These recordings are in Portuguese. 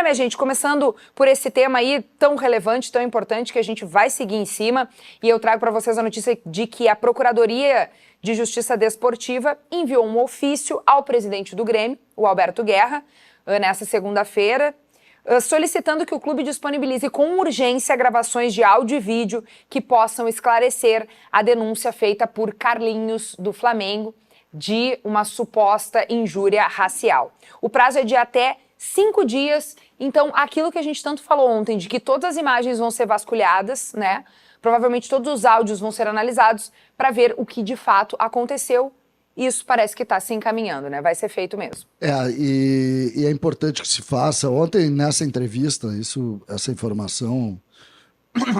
Bora, minha gente, começando por esse tema aí tão relevante, tão importante, que a gente vai seguir em cima. E eu trago para vocês a notícia de que a Procuradoria de Justiça Desportiva enviou um ofício ao presidente do Grêmio, o Alberto Guerra, nessa segunda-feira, solicitando que o clube disponibilize com urgência gravações de áudio e vídeo que possam esclarecer a denúncia feita por Carlinhos, do Flamengo, de uma suposta injúria racial. O prazo é de até 5 dias, então aquilo que a gente tanto falou ontem, de que todas as imagens vão ser vasculhadas, né? Provavelmente todos os áudios vão ser analisados para ver o que de fato aconteceu. Isso parece que está se encaminhando, né? Vai ser feito mesmo. E é importante que se faça. Ontem, nessa entrevista, essa informação,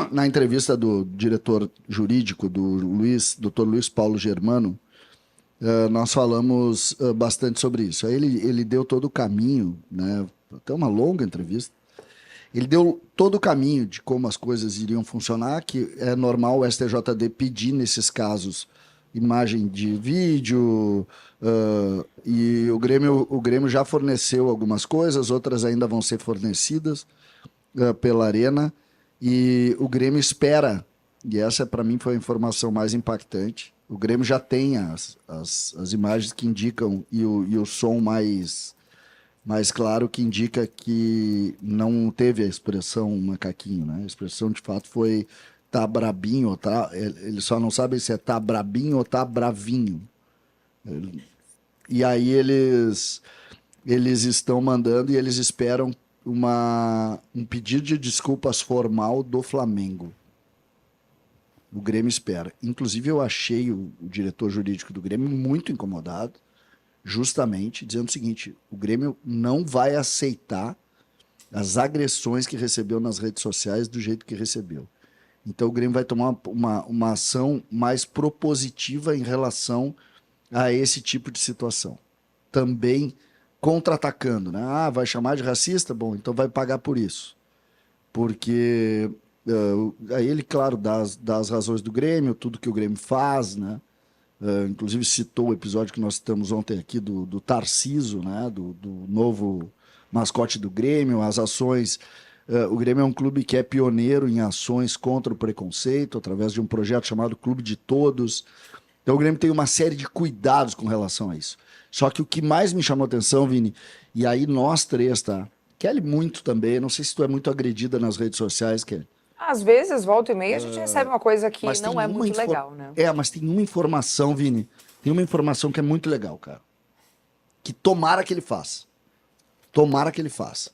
na entrevista do diretor jurídico, do Dr. Luiz Paulo Germano, nós falamos bastante sobre isso. Aí ele deu todo o caminho, né? Até uma longa entrevista. Ele deu todo o caminho de como as coisas iriam funcionar, que é normal o STJD pedir, nesses casos, imagem de vídeo, e o Grêmio já forneceu algumas coisas, outras ainda vão ser fornecidas pela Arena, e o Grêmio espera, e essa para mim foi a informação mais impactante, o Grêmio já tem as imagens que indicam, e o som mais claro, que indica que não teve a expressão macaquinho, né? A expressão de fato foi tá brabinho, ou tá, ele só não sabe se é tá brabinho ou tá bravinho. E aí eles estão mandando e eles esperam um pedido de desculpas formal do Flamengo. O Grêmio espera. Inclusive eu achei o diretor jurídico do Grêmio muito incomodado, justamente dizendo o seguinte: o Grêmio não vai aceitar as agressões que recebeu nas redes sociais do jeito que recebeu. Então o Grêmio vai tomar uma ação mais propositiva em relação a esse tipo de situação. Também contra-atacando, né? Ah, vai chamar de racista? Bom, então vai pagar por isso. Porque aí ele, claro, dá as razões do Grêmio, tudo que o Grêmio faz, né? Inclusive citou o episódio que nós citamos ontem aqui do Tarciso, né? do novo mascote do Grêmio, as ações. O Grêmio é um clube que é pioneiro em ações contra o preconceito, através de um projeto chamado Clube de Todos. Então o Grêmio tem uma série de cuidados com relação a isso. Só que o que mais me chamou a atenção, Vini, e aí nós três, tá? Kelly muito também, não sei se tu é muito agredida nas redes sociais, Kelly. Às vezes, volta e meia, a gente recebe uma coisa que não é muito legal, né? Mas tem uma informação, Vini, tem uma informação que é muito legal, cara. Que tomara que ele faça. Tomara que ele faça.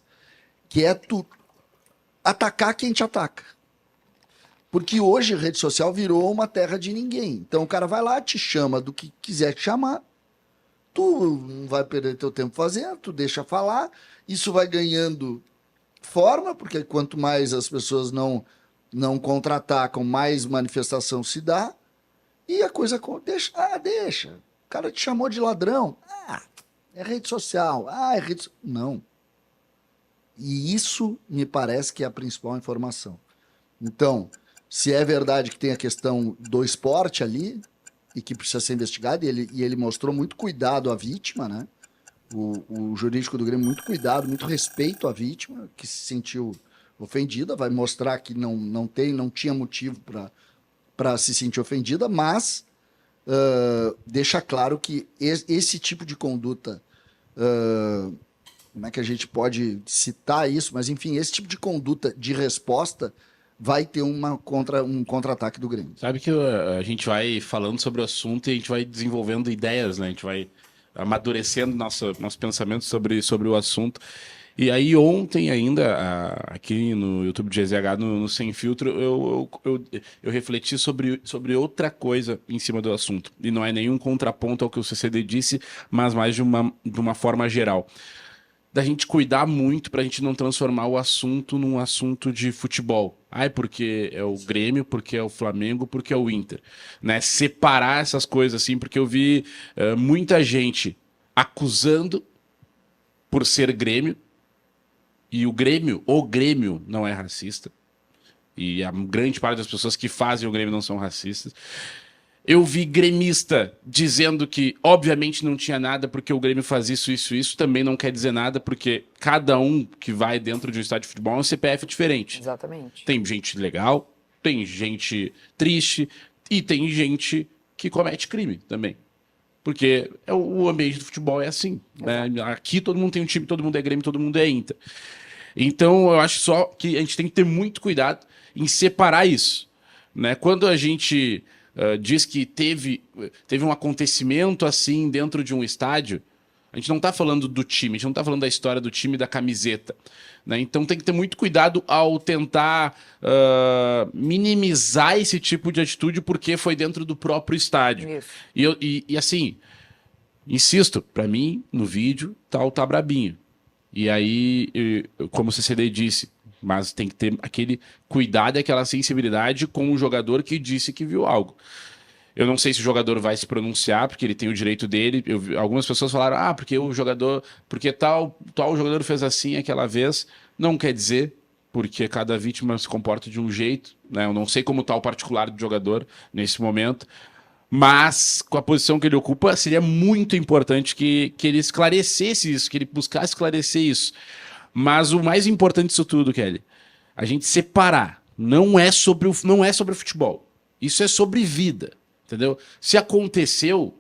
Que é tu atacar quem te ataca. Porque hoje a rede social virou uma terra de ninguém. Então o cara vai lá, te chama do que quiser te chamar. Tu não vai perder teu tempo fazendo, tu deixa falar. Isso vai ganhando forma, porque quanto mais as pessoas não contra-atacam, mais manifestação se dá. E a coisa deixa. Deixa. O cara te chamou de ladrão. É rede social. É rede... Não. E isso me parece que é a principal informação. Então, se é verdade que tem a questão do esporte ali, e que precisa ser investigado, e ele mostrou muito cuidado à vítima, né? O jurídico do Grêmio, muito cuidado, muito respeito à vítima, que se sentiu ofendida, vai mostrar que não tinha motivo para se sentir ofendida, mas deixa claro que esse tipo de conduta, como é que a gente pode citar isso, mas enfim, esse tipo de conduta de resposta vai ter um contra-ataque do Grêmio. Sabe que a gente vai falando sobre o assunto e a gente vai desenvolvendo ideias, né? A gente vai amadurecendo nosso pensamento sobre o assunto. E aí ontem ainda, aqui no YouTube de GZH, no Sem Filtro, eu refleti sobre outra coisa em cima do assunto. E não é nenhum contraponto ao que o CCD disse, mas mais de uma forma geral. Da gente cuidar muito pra gente não transformar o assunto num assunto de futebol. Porque é o Grêmio, porque é o Flamengo, porque é o Inter. Né? Separar essas coisas assim, porque eu vi muita gente acusando por ser Grêmio, e o Grêmio não é racista. E a grande parte das pessoas que fazem o Grêmio não são racistas. Eu vi gremista dizendo que, obviamente, não tinha nada porque o Grêmio faz isso, isso, isso. Também não quer dizer nada porque cada um que vai dentro de um estádio de futebol é um CPF diferente. Exatamente. Tem gente legal, tem gente triste e tem gente que comete crime também. Porque o ambiente do futebol é assim. Né? Aqui todo mundo tem um time, todo mundo é Grêmio, todo mundo é Inter. Então eu acho só que a gente tem que ter muito cuidado em separar isso. Né? Quando a gente diz que teve um acontecimento assim dentro de um estádio, a gente não está falando do time, a gente não está falando da história do time, da camiseta. Né? Então tem que ter muito cuidado ao tentar minimizar esse tipo de atitude porque foi dentro do próprio estádio. Isso. E assim, insisto, para mim, no vídeo, tá brabinho. E aí, como o CCD disse, mas tem que ter aquele cuidado e aquela sensibilidade com o jogador que disse que viu algo. Eu não sei se o jogador vai se pronunciar, porque ele tem o direito dele. Algumas pessoas falaram, porque tal jogador fez assim aquela vez. Não quer dizer, porque cada vítima se comporta de um jeito, né? Eu não sei como está o particular do jogador nesse momento, mas com a posição que ele ocupa, seria muito importante que ele esclarecesse isso, que ele buscasse esclarecer isso. Mas o mais importante disso tudo, Kelly, a gente separar. Não é sobre o futebol. Isso é sobre vida, entendeu? Se aconteceu,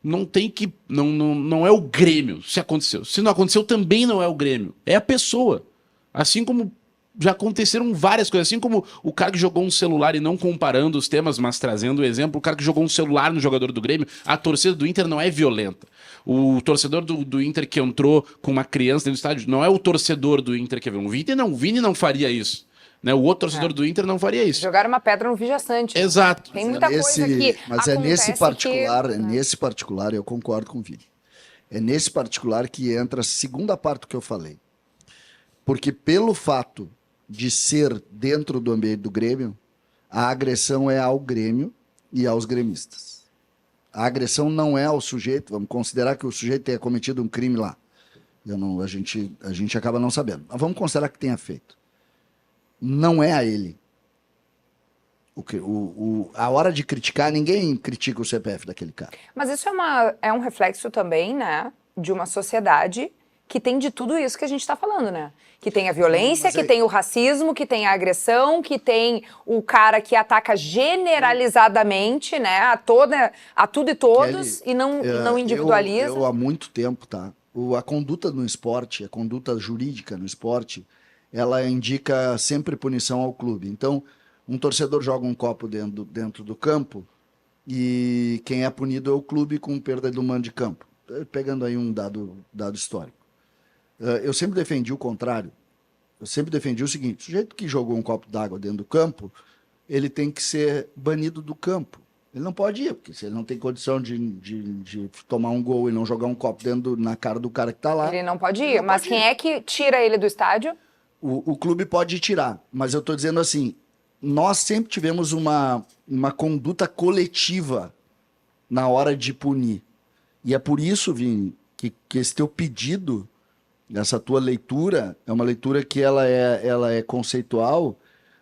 não tem que... Não é o Grêmio se aconteceu. Se não aconteceu, também não é o Grêmio. É a pessoa. Assim como já aconteceram várias coisas. Assim como o cara que jogou um celular, e não comparando os temas, mas trazendo o exemplo, o cara que jogou um celular no jogador do Grêmio, a torcida do Inter não é violenta. O torcedor do Inter que entrou com uma criança dentro do estádio não é o torcedor do Inter que é violento. O Vini não faria isso. Né? O outro torcedor do Inter não faria isso. Jogaram uma pedra no Vigia Sante. Exato. Tem muita coisa que mas nesse particular, eu concordo com o Vini. É nesse particular que entra a segunda parte do que eu falei. Porque pelo fato de ser dentro do ambiente do Grêmio, a agressão é ao Grêmio e aos gremistas. A agressão não é ao sujeito, vamos considerar que o sujeito tenha cometido um crime lá. A gente acaba não sabendo. Mas vamos considerar que tenha feito. Não é a ele. A hora de criticar, ninguém critica o CPF daquele cara. Mas isso é um reflexo também, né, de uma sociedade que tem de tudo isso que a gente está falando, né? Que tem a violência, que tem o racismo, que tem a agressão, que tem o cara que ataca generalizadamente, né, a tudo e todos, Kelly, e não individualiza. Eu há muito tempo, tá? A conduta no esporte, a conduta jurídica no esporte, ela indica sempre punição ao clube. Então, um torcedor joga um copo dentro do campo e quem é punido é o clube com perda do mando de campo. Pegando aí um dado histórico. Eu sempre defendi o contrário. Eu sempre defendi o seguinte: o sujeito que jogou um copo d'água dentro do campo, ele tem que ser banido do campo. Ele não pode ir, porque se ele não tem condição de tomar um gol e não jogar um copo na cara do cara que está lá... Ele não pode ir. Mas quem é que tira ele do estádio? O clube pode tirar. Mas eu estou dizendo assim, nós sempre tivemos uma conduta coletiva na hora de punir. E é por isso, Vini, que esse teu pedido... Essa tua leitura é uma leitura que ela é conceitual,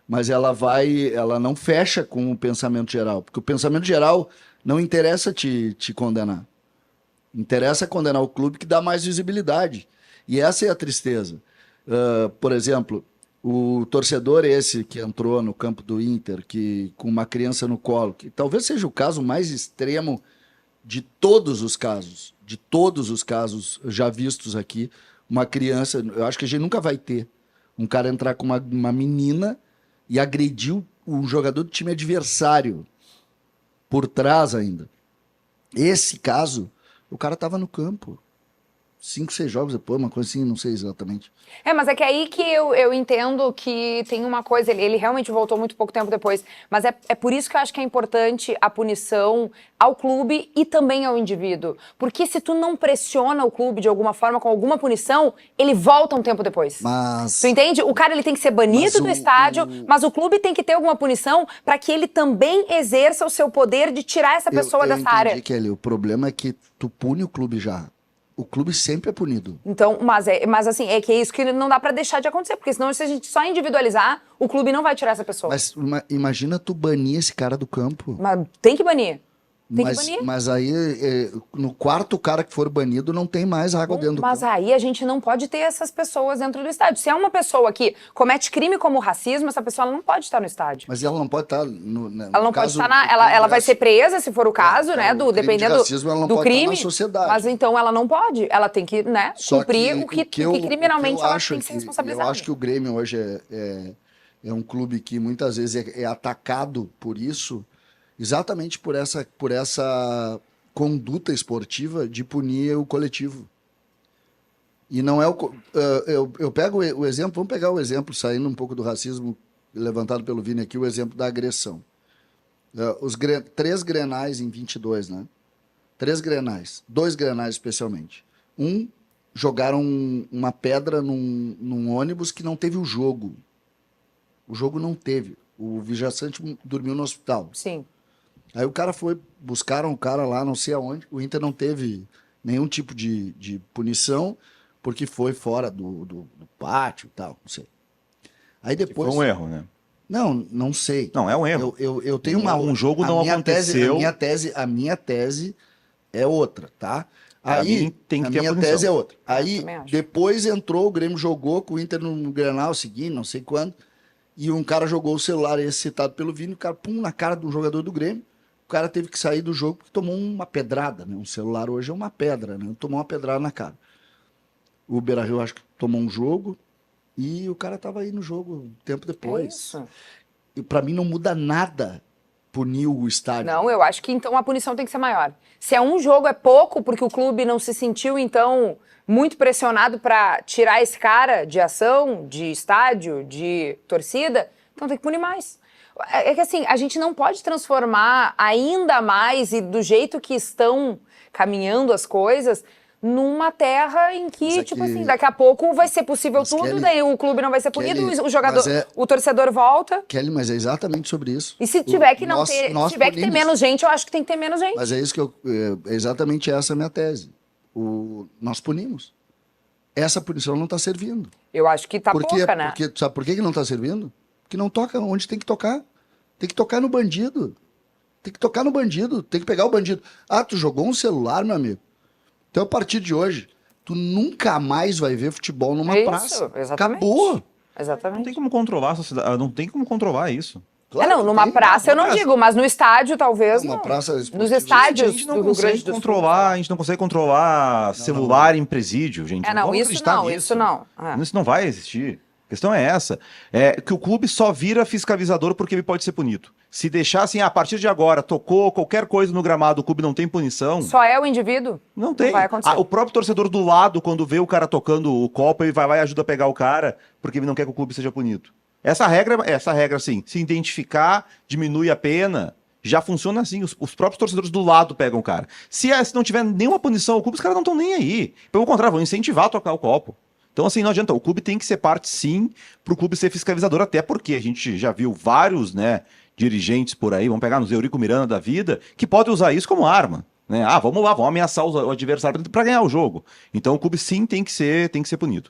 mas ela não fecha com o pensamento geral, porque o pensamento geral não interessa te condenar. Interessa condenar o clube que dá mais visibilidade. E essa é a tristeza. Por exemplo, o torcedor esse que entrou no campo do Inter, com uma criança no colo, que talvez seja o caso mais extremo de todos os casos já vistos aqui. Uma criança, eu acho que a gente nunca vai ter um cara entrar com uma menina e agredir o jogador do time adversário por trás ainda. Esse caso, o cara tava no campo. 5, 6 jogos depois, uma coisa assim, não sei exatamente. Mas é que aí que eu entendo que tem uma coisa, ele realmente voltou muito pouco tempo depois, mas é por isso que eu acho que é importante a punição ao clube e também ao indivíduo. Porque se tu não pressiona o clube de alguma forma, com alguma punição, ele volta um tempo depois. Mas... Tu entende? O cara ele tem que ser banido do estádio, mas o clube tem que ter alguma punição para que ele também exerça o seu poder de tirar essa pessoa dessa área. Eu entendi, Kelly. O problema é que tu pune o clube já. O clube sempre é punido. Então, mas assim, é que é isso que não dá pra deixar de acontecer, porque senão se a gente só individualizar, o clube não vai tirar essa pessoa. Mas imagina tu banir esse cara do campo. Mas tem que banir. Tem que banir. Mas aí, no quarto cara que for banido, não tem mais água dentro do Mas campo. aí a gente não pode ter essas pessoas dentro do estádio. Se é uma pessoa que comete crime como racismo, essa pessoa ela não pode estar no estádio. Mas ela não pode estar no Ela não pode estar ela vai ser presa se for o caso, né? o crime de Dependendo racismo, ela não do pode estar crime. na sociedade. Mas então ela não pode. Ela tem que, né, Só cumprir o que criminalmente ela tem que ser responsabilizada. Eu acho que o Grêmio hoje é um clube que muitas vezes é atacado por isso, exatamente por essa conduta esportiva de punir o coletivo. E não é eu pego o exemplo, vamos pegar o exemplo, saindo um pouco do racismo levantado pelo Vini aqui, o exemplo da agressão. Os 3 Grenais em 22, né? 3 Grenais, 2 Grenais especialmente. Jogaram uma pedra num ônibus que não teve o jogo. O jogo não teve. O Vijaçante dormiu no hospital. Sim. Aí buscaram o cara lá, não sei aonde. O Inter não teve nenhum tipo de punição, porque foi fora do pátio e tal, não sei. Aí depois... Foi um erro, né? Não sei. Não, é um erro. Eu tenho Um jogo não aconteceu. A minha tese é outra, tá? Pra mim, tem que ter a minha punição. tese é outra. Aí, também acho. depois entrou, o Grêmio jogou com o Inter no Grenal seguinte, não sei quando, e um cara jogou o celular, esse citado pelo Vini, o cara, pum, na cara do jogador do Grêmio, o cara teve que sair do jogo porque tomou uma pedrada, né? Um celular hoje é uma pedra, né? Tomou uma pedrada na cara. O Beira-Rio, acho que tomou um jogo, e o cara tava aí no jogo tempo depois. É isso. E pra mim não muda nada punir o estádio. Não, eu acho que então a punição tem que ser maior. Se é um jogo é pouco, porque o clube não se sentiu, então, muito pressionado para tirar esse cara de ação, de estádio, de torcida, então tem que punir mais. É que assim, a gente não pode transformar ainda mais e do jeito que estão caminhando as coisas numa terra em que, Mas tipo assim, daqui a pouco vai ser possível Mas, tudo, Kelly, daí o clube não vai ser punido, o jogador, mas o torcedor volta. Kelly, mas é exatamente sobre isso. E se tiver que Nós se tiver que ter punimos. menos gente, eu acho que tem que ter menos gente. Mas é isso que é exatamente essa a minha tese. Nós punimos. Essa punição não está servindo. Eu acho que tá Porque, pouca, né? sabe por que não está servindo? Porque não toca onde tem que tocar. Tem que tocar no bandido. Tem que tocar no bandido. Tem que pegar o bandido. Ah, tu jogou um celular, meu amigo. Então, a partir de hoje, tu nunca mais vai ver futebol numa praça. Exatamente. Acabou. Exatamente. Não tem como controlar a sociedade, não tem como controlar isso. Claro não, que numa tem. praça eu não praça. digo, mas no estádio talvez Uma não. praça Nos esportiva. A estádios gente não do Rio Grande consegue do Sul. controlar, a gente não consegue controlar celular em presídio, gente. Não, vamos isso acreditar não, nisso. isso não. É. Isso não vai existir. A questão é essa. É que o clube só vira fiscalizador porque ele pode ser punido. Se deixar assim, a partir de agora, tocou qualquer coisa no gramado, o clube não tem punição. Só é o indivíduo? Não tem. vai acontecer. O próprio torcedor do lado, quando vê o cara tocando o copo, ele vai lá e ajuda a pegar o cara, porque ele não quer que o clube seja punido. Essa regra, assim, se identificar, diminui a pena, já funciona assim. Os próprios torcedores do lado pegam o cara. Se não tiver nenhuma punição ao clube, os caras não estão nem aí. Pelo contrário, vão incentivar a tocar o copo. Então, assim, não adianta. O clube tem que ser parte, sim, para o clube ser fiscalizador, até porque a gente já viu vários, né, dirigentes por aí, vamos pegar nos Eurico Miranda da vida, que podem usar isso como arma. Né? Ah, vamos lá, vamos ameaçar o adversário para ganhar o jogo. Então, o clube, sim, tem que ser punido.